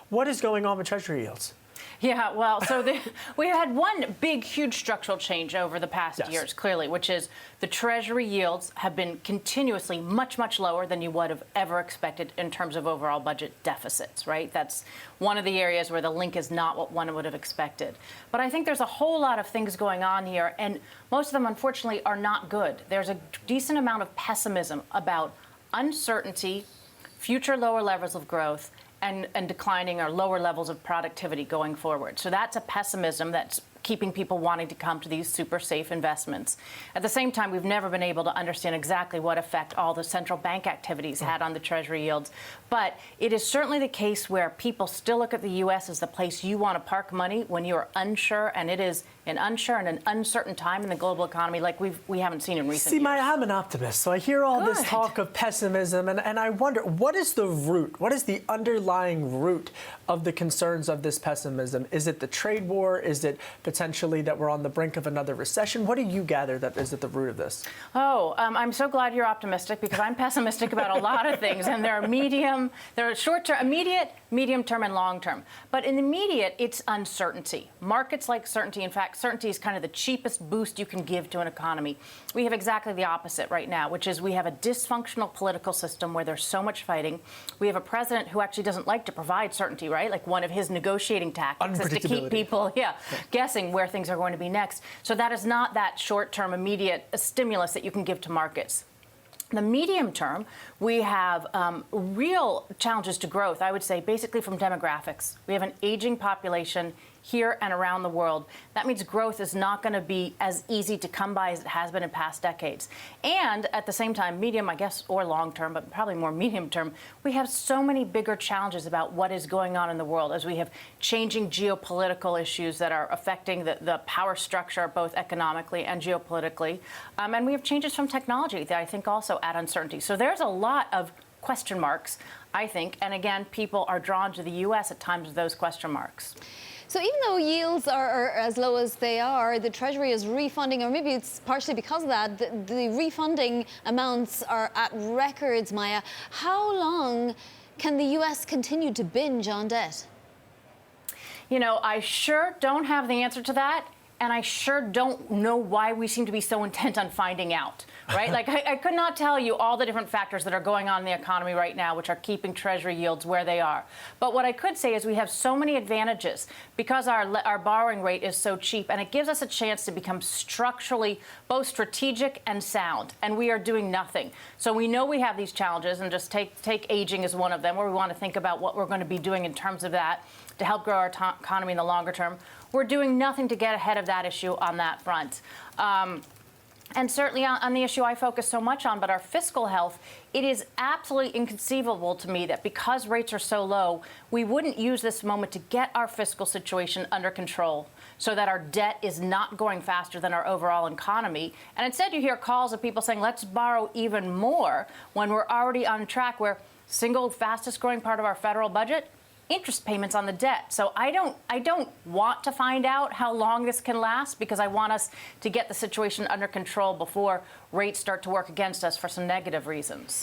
What is going on with Treasury yields? Yeah, well, we had one big, huge structural change over the past years, clearly, which is the Treasury yields have been continuously much, much lower than you would have ever expected in terms of overall budget deficits, right? That's one of the areas where the link is not what one would have expected. But I think there's a whole lot of things going on here, and most of them, unfortunately, are not good. There's a decent amount of pessimism about uncertainty, future lower levels of growth, and declining or lower levels of productivity going forward. So that's a pessimism that's keeping people wanting to come to these super safe investments. At the same time, we've never been able to understand exactly what effect all the central bank activities had on the Treasury yields. But it is certainly the case where people still look at the U.S. as the place you want to park money when you are unsure, and it is an unsure and an uncertain time in the global economy like we haven't seen in recent years. See, Maya, I'm an optimist, so I hear all this talk of pessimism, and I wonder, what is the root? What is the underlying root of the concerns of this pessimism? Is it the trade war? Is it potentially that we're on the brink of another recession? What do you gather that is at the root of this? I'm so glad you're optimistic, because I'm pessimistic about a lot of things, and there are short-term, immediate, medium-term, and long-term. But in the immediate, it's uncertainty. Markets like certainty. In fact, certainty is kind of the cheapest boost you can give to an economy. We have exactly the opposite right now, which is we have a dysfunctional political system where there's so much fighting. We have a president who actually doesn't like to provide certainty, right? Like one of his negotiating tactics is to keep people guessing where things are going to be next. So that is not that short-term, immediate stimulus that you can give to markets. The medium term, we have real challenges to growth, I would say, basically from demographics. We have an aging population here and around the world. That means growth is not going to be as easy to come by as it has been in past decades. And at the same time, medium, I guess, or long term, but probably more medium term, we have so many bigger challenges about what is going on in the world as we have changing geopolitical issues that are affecting the power structure, both economically and geopolitically. And we have changes from technology that I think also add uncertainty. So there's a lot of question marks, I think. And again, people are drawn to the U.S. at times with those question marks. So even though yields are as low as they are, the Treasury is refunding, or maybe it's partially because of that, the refunding amounts are at records, Maya. How long can the U.S. continue to binge on debt? You know, I sure don't have the answer to that. And I sure don't know why we seem to be so intent on finding out, right? Like, I could not tell you all the different factors that are going on in the economy right now, which are keeping Treasury yields where they are. But what I could say is we have so many advantages because our borrowing rate is so cheap, and it gives us a chance to become structurally both strategic and sound, and we are doing nothing. So we know we have these challenges, and just take aging as one of them, where we want to think about what we're going to be doing in terms of that to help grow our economy in the longer term. We're doing nothing to get ahead of that issue on that front. And certainly on the issue I focus so much on, but our fiscal health, it is absolutely inconceivable to me that because rates are so low, we wouldn't use this moment to get our fiscal situation under control so that our debt is not going faster than our overall economy. And instead you hear calls of people saying, let's borrow even more when we're already on track where single fastest growing part of our federal budget, interest payments on the debt. So I don't want to find out how long this can last, because I want us to get the situation under control before rates start to work against us for some negative reasons.